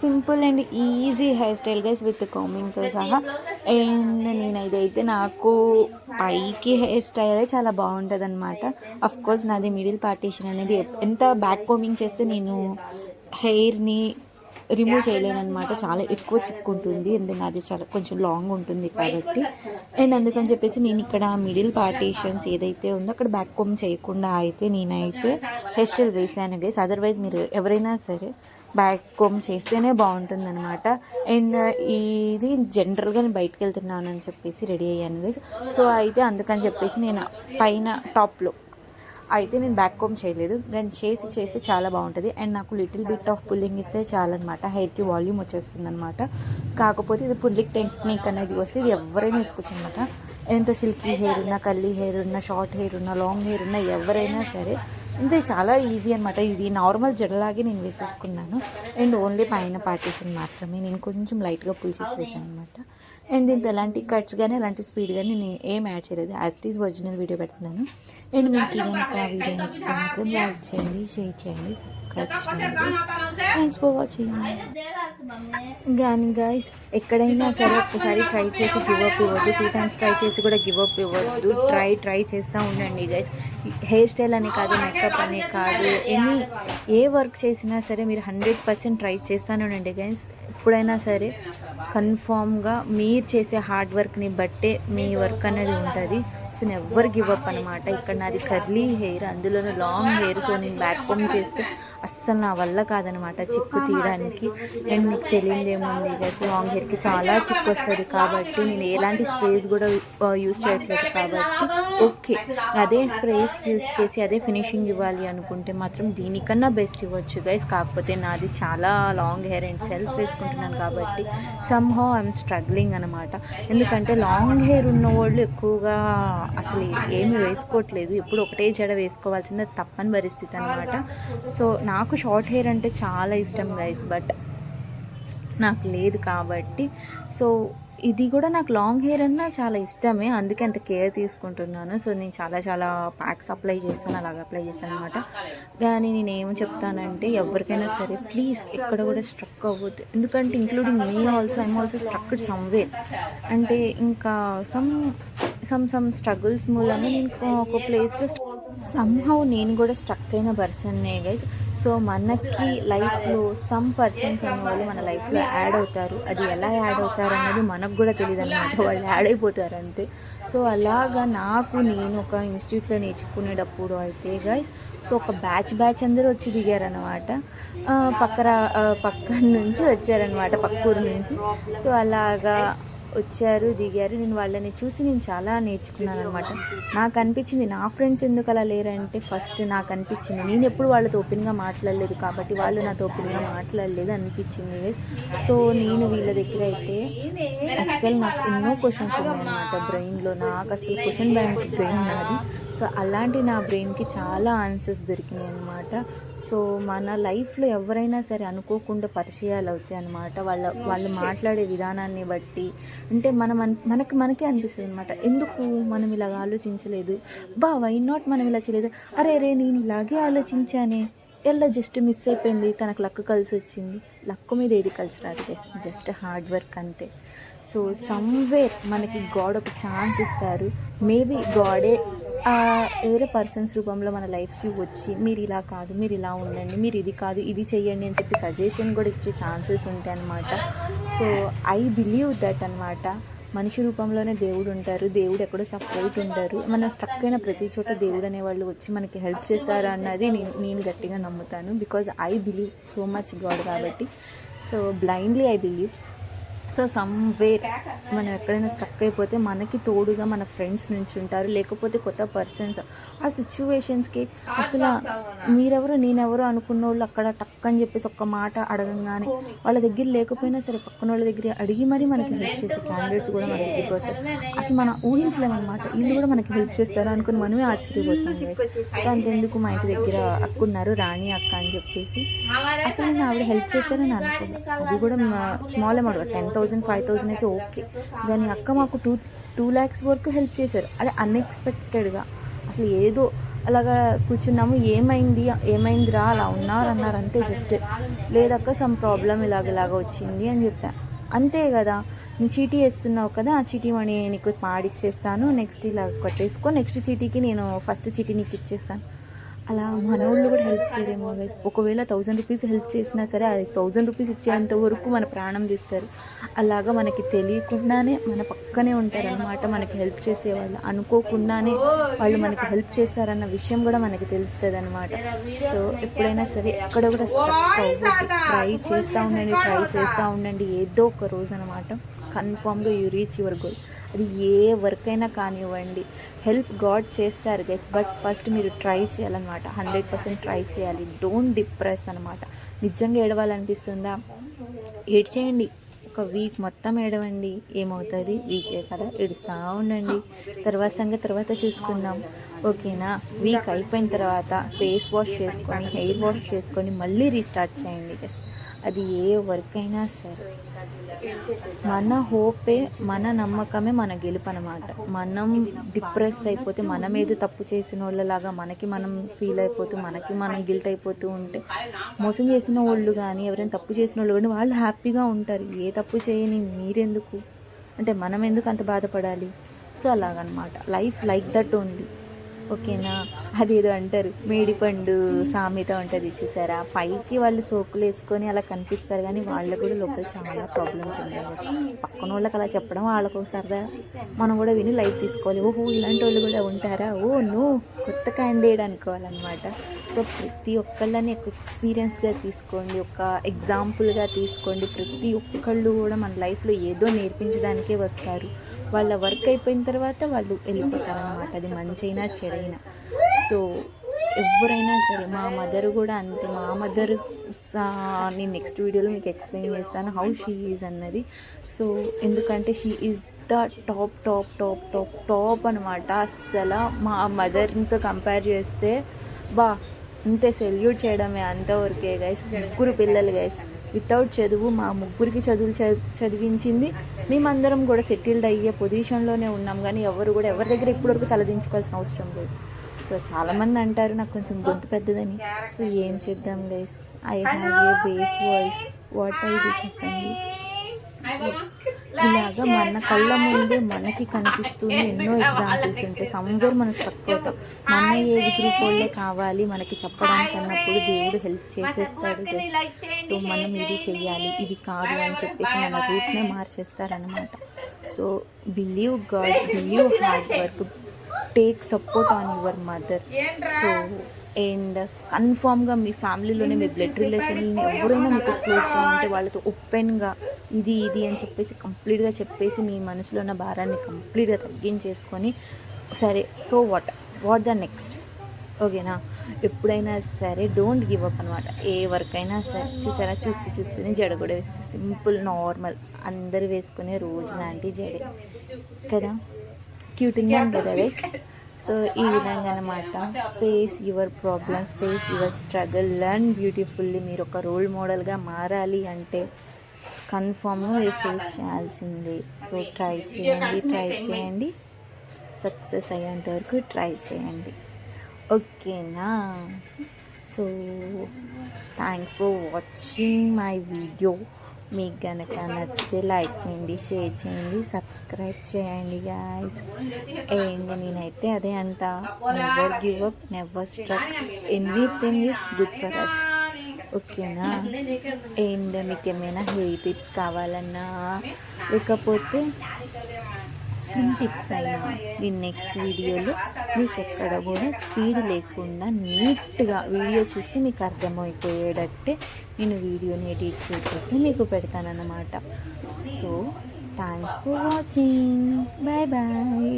Simple and easy hair style guys with కాంబింగ్తో సహా. And నేనైతే నాకు పైకి హెయిర్ స్టైల్ చాలా బాగుంటుంది అనమాట. కోర్స్ నాది మిడిల్ పార్టీషన్ అనేది ఎంత బ్యాక్ కాంబింగ్ చేస్తే నేను హెయిర్ని రిమూవ్ చేయలేను అనమాట. చాలా ఎక్కువ చిక్కుంటుంది ఎందుకంటే అది చాలా కొంచెం లాంగ్ ఉంటుంది కాబట్టి. అండ్ అందుకని చెప్పేసి నేను ఇక్కడ మిడిల్ పార్టీషన్స్ ఏదైతే ఉందో అక్కడ బ్యాక్ కాంబ్ చేయకుండా అయితే నేనైతే హెయిర్ స్టైల్ వేసాను గైస్. అదర్వైజ్ మీరు ఎవరైనా సరే బ్యాక్ కాంబ్ చేస్తేనే బాగుంటుంది అనమాట. అండ్ ఇది జనరల్గా నేను బయటకు వెళ్తున్నాను అని చెప్పేసి రెడీ అయ్యాను గైస్. సో అయితే అందుకని చెప్పేసి నేను పైన టాప్లో అయితే నేను బ్యాక్ కాంబ్ చేయలేదు, కానీ చేసి చాలా బాగుంటుంది. అండ్ నాకు లిటిల్ బిట్ ఆఫ్ పుల్లింగ్ ఇస్తే చాలన్నమాట, హెయిర్కి వాల్యూమ్ వచ్చేస్తుంది అనమాట. కాకపోతే ఇది పుల్లింగ్ టెక్నిక్ అనేది వస్తే ఇది ఎవరైనా వేసుకోవచ్చు అనమాట. ఎంత సిల్కీ హెయిర్ ఉన్నా, కర్లీ హెయిర్ ఉన్నా, షార్ట్ హెయిర్ ఉన్నా, లాంగ్ హెయిర్ ఉన్నా ఎవరైనా సరే అంతే, చాలా ఈజీ అనమాట. ఇది నార్మల్ జడలాగే నేను వేసేసుకున్నాను. అండ్ ఓన్లీ పైన పార్టీషన్ మాత్రమే నేను కొంచెం లైట్గా పుల్ చేసి వేసాను అనమాట. అండ్ దీంట్లో ఎలాంటి కట్స్ కానీ ఎలాంటి స్పీడ్ కానీ నేను ఏం యాడ్ చేయలేదు, as it is original video పెడుతున్నాను. అండ్ మీకు కనుక ఆ వీడియో నచ్చితే మాత్రం లైక్ చేయండి, షేర్ చేయండి, సబ్స్క్రైబ్ చేయండి. Thanks for watching. కానీ గైస్ ఎక్కడైనా సరే ఒక్కసారి ట్రై చేసి గివ్ అప్ ఇవ్వద్దు, 2 times ట్రై చేసి కూడా గివ్ అప్ ఇవ్వద్దు. ట్రై చేస్తూ ఉండండి గైస్. హెయిర్ స్టైల్ అని కాదు, మేకప్ అని కాదు, ఏ వర్క్ చేసినా సరే మీరు 100% ట్రై చేస్తూనే ఉండండి గైస్. ఎప్పుడైనా సరే కన్ఫామ్గా మీరు చేసే హార్డ్ వర్క్ని బట్టే మీ వర్క్ అనేది ఉంటుంది. సో నెవర్ గివ్ అప్ అనమాట. ఇక్కడ నాది కర్లీ హెయిర్, అందులోనూ లాంగ్ హెయిర్. సో నేను బ్యాక్ కాంబ్ చేస్తే అస్సలు నా వల్ల కాదనమాట చిక్కు తీయడానికి. అండ్ మీకు తెలియదేముంది గైస్, లాంగ్ హెయిర్కి చాలా చిక్కు వస్తుంది కాబట్టి నేను ఎలాంటి స్ప్రేస్ కూడా యూజ్ చేయట్లేదు కాబట్టి ఓకే. అదే స్ప్రేస్ యూజ్ చేసి అదే ఫినిషింగ్ ఇవ్వాలి అనుకుంటే మాత్రం దీనికన్నా బెస్ట్ ఇవ్వచ్చు గైస్. కాకపోతే నాది చాలా లాంగ్ హెయిర్ అండ్ సెల్ఫ్ వేసుకుంటున్నాను కాబట్టి సమ్హౌ ఐఎమ్ స్ట్రగ్లింగ్ అనమాట. ఎందుకంటే లాంగ్ హెయిర్ ఉన్న వాళ్ళు ఎక్కువగా అసలు ఏమీ వేసుకోవట్లేదు, ఎప్పుడు ఒకటే జడ వేసుకోవాల్సిందే తప్పని పరిస్థితి అనమాట. సో నాకు షార్ట్ హెయిర్ అంటే చాలా ఇష్టం గైస్, బట్ నాకు లేదు కాబట్టి. సో ఇది కూడా నాకు లాంగ్ హెయిర్ అన్నా చాలా ఇష్టమే, అందుకే అంత కేర్ తీసుకుంటున్నాను. సో నేను చాలా ప్యాక్స్ అప్లై చేస్తాను, అలాగ అప్లై చేస్తాను అనమాట. కానీ నేను ఏం చెప్తానంటే ఎవరికైనా సరే ప్లీజ్ ఎక్కడ కూడా స్ట్రక్ అవ్వద్దు. ఎందుకంటే ఇంక్లూడింగ్ మీ also, I'm also struck somewhere. అంటే ఇంకా సమ్ స్ట్రగుల్స్ మూలంగా నేను ఒక ప్లేస్లో సమ్హౌ నేను కూడా స్ట్రక్ అయిన పర్సన్నే గైస్. సో మనకి లైఫ్లో సమ్ పర్సన్స్ అనేవాళ్ళు మన లైఫ్లో యాడ్ అవుతారు. అది ఎలా యాడ్ అవుతారు అన్నది మనకు కూడా తెలియదు అనమాట, వాళ్ళు యాడ్ అయిపోతారు అంతే. సో అలాగా నేను ఒక ఇన్స్టిట్యూట్లో నేర్చుకునేటప్పుడు అయితే గైస్, సో ఒక బ్యాచ్ అందరూ వచ్చి దిగారనమాట. పక్కన నుంచి వచ్చారనమాట, పక్కూరు నుంచి. సో అలాగా వచ్చారు, దిగారు. నేను వాళ్ళని చూసి నేను చాలా నేర్చుకున్నాను అనమాట. నాకు అనిపించింది నా ఫ్రెండ్స్ ఎందుకు అలా లేరంటే, ఫస్ట్ నాకు అనిపించింది నేను ఎప్పుడు వాళ్ళతో ఓపెన్గా మాట్లాడలేదు కాబట్టి వాళ్ళు నాతో ఓపెన్గా మాట్లాడలేదు అనిపించింది. సో నేను వీళ్ళ దగ్గర అయితే అస్సలు నాకు ఎన్నో క్వశ్చన్స్ ఉన్నాయన్నమాట బ్రెయిన్లో. నాకు అసలు క్వశ్చన్ బ్యాంక్ బ్రెయిన్ నాది. సో అలాంటి నా బ్రెయిన్కి చాలా ఆన్సర్స్ దొరికినాయి అనమాట. సో మన లైఫ్లో ఎవరైనా సరే అనుకోకుండా పరిచయాలు అవుతాయి అన్నమాట. వాళ్ళు మాట్లాడే విధానాన్ని బట్టి అంటే మనకే అనిపిస్తుంది అనమాట, ఎందుకు మనం ఇలాగ ఆలోచించలేదు, వై నాట్ మనం ఇలా చేయలేదు, అరే నేను ఇలాగే ఆలోచించానే, ఎలా జస్ట్ మిస్ అయిపోయింది, తనకు లక్ కలిసి వచ్చింది. లక్ మీద ఏది కలిసి రాదు, జస్ట్ హార్డ్ వర్క్ అంతే. సో సమ్వేర్ మనకి గాడ్ ఒక ఛాన్స్ ఇస్తారు. మేబీ గాడే వేరే పర్సన్స్ రూపంలో మన లైఫ్కి వచ్చి మీరు ఇలా కాదు, మీరు ఇలా ఉండండి, మీరు ఇది కాదు ఇది చెయ్యండి అని చెప్పి సజెషన్ కూడా ఇచ్చే ఛాన్సెస్ ఉంటాయి అన్నమాట. సో ఐ బిలీవ్ దట్ అనమాట. మనిషి రూపంలోనే దేవుడు ఉంటారు, దేవుడు ఎక్కడో సపరేట్ ఉంటారు. మనం స్ట్రక్ అయిన ప్రతి చోట దేవుడు అనేవాళ్ళు వచ్చి మనకి హెల్ప్ చేస్తారు అన్నది నేను గట్టిగా నమ్ముతాను. Because I believe so much God కాబట్టి. So blindly I believe. So somewhere మనం ఎక్కడైనా స్టక్ అయిపోతే మనకి తోడుగా మన ఫ్రెండ్స్ నుంచి ఉంటారు, లేకపోతే కొత్త పర్సన్స్. ఆ సిచ్యువేషన్స్కి అసలు మీరెవరో నేనెవరో అనుకున్న వాళ్ళు అక్కడ టక్ అని చెప్పేసి ఒక్క మాట అడగంగానే వాళ్ళ దగ్గర లేకపోయినా సరే పక్కన వాళ్ళ దగ్గర అడిగి మరీ మనకి హెల్ప్ చేసే క్యాండిడేట్స్ కూడా మన దగ్గరికి వస్తారు. అసలు మనం ఊహించలేమన్నమాట, వీళ్ళు కూడా మనకి హెల్ప్ చేస్తారు అనుకుని మనమే ఆశ్చర్యపోతాం. సో అంతెందుకు మా ఇంటి దగ్గర అక్క ఉన్నారు, రాణి అక్క అని చెప్పేసి, అసలు నేను ఆవిడ హెల్ప్ చేస్తారని అనుకున్నాను. అది కూడా స్మాల్ అమౌంట్, 10,000 5,000 అయితే ఓకే, కానీ అక్క మాకు 2 lakhs వరకు హెల్ప్ చేశారు. అదే అన్ఎక్స్పెక్టెడ్గా, అసలు ఏదో అలాగా కూర్చున్నాము. ఏమైందిరా అలా అన్నారు అంతే. జస్ట్ లేదక్క సమ్ ప్రాబ్లం ఇలాగ వచ్చింది అని చెప్పా. అంతే కదా, నేను చీటీ వేస్తున్నావు కదా, ఆ చీటీ మనీ నీకు పాడిచ్చేస్తాను, నెక్స్ట్ ఇలా కట్టేసుకో, నెక్స్ట్ చీటీకి నేను ఫస్ట్ చీటీ నీకు ఇచ్చేస్తాను. అలా మనోళ్ళు కూడా హెల్ప్ చేయలేము గైస్. ఒకవేళ 1000 రూపీస్ హెల్ప్ చేసినా సరే అది 1000 రూపీస్ ఇచ్చేంత వరకు మన ప్రాణం తీస్తారు. అలాగా మనకి తెలియకుండానే మన పక్కనే ఉంటారనమాట మనకి హెల్ప్ చేసేవాళ్ళు. అనుకోకుండానే వాళ్ళు మనకి హెల్ప్ చేస్తారన్న విషయం కూడా మనకి తెలుస్తుంది అనమాట. సో ఎప్పుడైనా సరే ఎక్కడ కూడా స్ట్రక్ అవ్వద్దు, ట్రై చేస్తూ ఉండండి ఏదో ఒక రోజు అనమాట. కన్ఫామ్గా యూ రీచ్ యువర్ గోల్. అది ఏ వర్క్ అయినా కానివ్వండి, హెల్ప్ గాడ్ చేస్తారు గైస్, బట్ ఫస్ట్ మీరు ట్రై చేయాలన్నమాట. 100% ట్రై చేయాలి. డోంట్ డిప్రెస్ అనమాట. నిజంగా ఏడవాలనిపిస్తుందా, ఏడ్చేయండి. ఒక వీక్ మొత్తం ఏడవండి, ఏమవుతుంది, వీకే కదా, ఏడుస్తూ ఉండండి. తర్వాత సంగతి తర్వాత చూసుకుందాం, ఓకేనా. వీక్ అయిపోయిన తర్వాత ఫేస్ వాష్ చేసుకొని, హెయిర్ వాష్ చేసుకొని మళ్ళీ రీస్టార్ట్ చేయండి గైస్. అది ఏ వర్క్ అయినా సరే మన హోపే, మన నమ్మకమే మన గెలుపు అనమాట. మనం డిప్రెస్ అయిపోతే, మనం ఏదో తప్పు చేసిన వాళ్ళలాగా మనకి మనం ఫీల్ అయిపోతూ, మనకి మనం గిల్ట్ అయిపోతూ ఉంటే, మోసం చేసిన వాళ్ళు కానీ ఎవరైనా తప్పు చేసిన వాళ్ళు కానీ వాళ్ళు హ్యాపీగా ఉంటారు. ఏ తప్పు చేయని మీరెందుకు అంటే మనం ఎందుకు అంత బాధపడాలి? సో అలాగనమాట, లైఫ్ లైక్ దట్ ఓన్లీ, ఓకేనా. అదేదో అంటారు, మేడిపండు సామెత ఉంటుంది చూసారా, పైకి వాళ్ళు సోకులు వేసుకొని అలా కనిపిస్తారు కానీ వాళ్ళకు కూడా లోపల చాలా ప్రాబ్లమ్స్ ఉన్నాయి. పక్కన వాళ్ళకి అలా చెప్పడం వాళ్ళకు ఒక సరదా, మనం కూడా విని లైట్ తీసుకోవాలి. ఓహో ఇలాంటి వాళ్ళు కూడా ఉంటారా, ఓ నువ్వు కొత్త క్యాండిడేట్ అనుకోవాలన్నమాట. సో ప్రతి ఒక్కళ్ళని ఒక ఎక్స్పీరియన్స్గా తీసుకోండి, ఒక ఎగ్జాంపుల్గా తీసుకోండి. ప్రతి ఒక్కళ్ళు కూడా మన లైఫ్లో ఏదో నేర్పించడానికే వస్తారు. వాళ్ళ వర్క్ అయిపోయిన తర్వాత వాళ్ళు వెళ్ళిపోతారనమాట, అది మంచైనా చెడైనా. సో ఎవరైనా సరే, మా మదర్ కూడా అంతే. మా మదర్ నేను నెక్స్ట్ వీడియోలో మీకు ఎక్స్ప్లెయిన్ చేస్తాను హౌ షీ ఈజ్ అన్నది. సో ఎందుకంటే షీ ఈజ్ ద టాప్ అనమాట. అస్సలు మా మదర్తో కంపేర్ చేస్తే అంతే, సెల్యూట్ చేయడమే, అంతవరకే గైస్. 3 పిల్లలు గైస్, వితౌట్ చదువు మా ముగ్గురికి చదివించింది. మేమందరం కూడా సెటిల్డ్ అయ్యే పొజిషన్లోనే ఉన్నాం, కానీ ఎవరు కూడా ఎవరి దగ్గర ఇప్పటివరకు తలదించుకోవాల్సిన అవసరం లేదు. సో చాలామంది అంటారు నాకు కొంచెం గొంతు పెద్దదని. సో ఏం చేద్దాం guys, I have a base voice, what I do చెప్పండి. సో ఇలాగా మన కళ్ళ ముందే మనకి కనిపిస్తూనే ఎన్నో ఎగ్జాంపుల్స్ ఉంటాయి. సమ్వేర్ మనం స్ట్రక్ అవుతాం, మన ఏజ్ గ్రూప్ వాళ్ళే కావాలి మనకి చెప్పడానికి అన్నప్పుడు దేవుడు హెల్ప్ చేసేస్తాడు. సో మనం ఇది చెయ్యాలి, ఇది కాదు అని చెప్పేసి మన రూట్నే మార్చేస్తారనమాట. So believe God, believe hard work, take support on your mother. So and కన్ఫామ్గా మీ ఫ్యామిలీలోనే మీ బ్లడ్ రిలేషన్ని ఎవరైనా మీకు క్లోజ్గా ఉంటే వాళ్ళతో ఓపెన్గా ఇది అని చెప్పేసి కంప్లీట్గా చెప్పేసి మీ మనసులో ఉన్న భారాన్ని కంప్లీట్గా తగ్గించేసుకొని, సరే సో వాట్ ద నెక్స్ట్, ఓకేనా. ఎప్పుడైనా సరే డోంట్ గివ్ అప్ అనమాట. ఏ వర్క్ అయినా సరే చూసారా, చూస్తూనే జడ కూడా వేసేసి సింపుల్ నార్మల్ అందరు వేసుకునే రోజు లాంటి జడే కదా, క్యూట్ ఉన్నాను కదా గైస్. సో ఈ విధంగా అనమాట, face your problems, face your struggle, learn beautifully. మీరు ఒక రోల్ మోడల్గా మారాలి అంటే కన్ఫామ్గా మీరు ఫేస్ చేయాల్సిందే. సో ట్రై చేయండి, సక్సెస్ అయ్యేంత వరకు ట్రై చేయండి, ఓకేనా. So thanks for watching my video. మీకు కనుక నచ్చితే లైక్ చేయండి, షేర్ చేయండి, సబ్స్క్రైబ్ చేయండి గాయస్. అండ్ నేనైతే అదే అంట, never give up, never struck, anything is good for us, ఓకేనా. అండ్ మీకు ఏమైనా హెయిర్ టిప్స్ కావాలన్నా లేకపోతే స్కిన్ టిప్స్ అయినా నేను నెక్స్ట్ వీడియోలో మీకు ఎక్కడ కూడా స్పీడ్ లేకుండా నీట్గా వీడియో చూస్తే మీకు అర్థమైపోయేటట్టే నేను వీడియోని ఎడిట్ చేసి మీకు పెడతానన్నమాట. So thanks for watching, bye bye.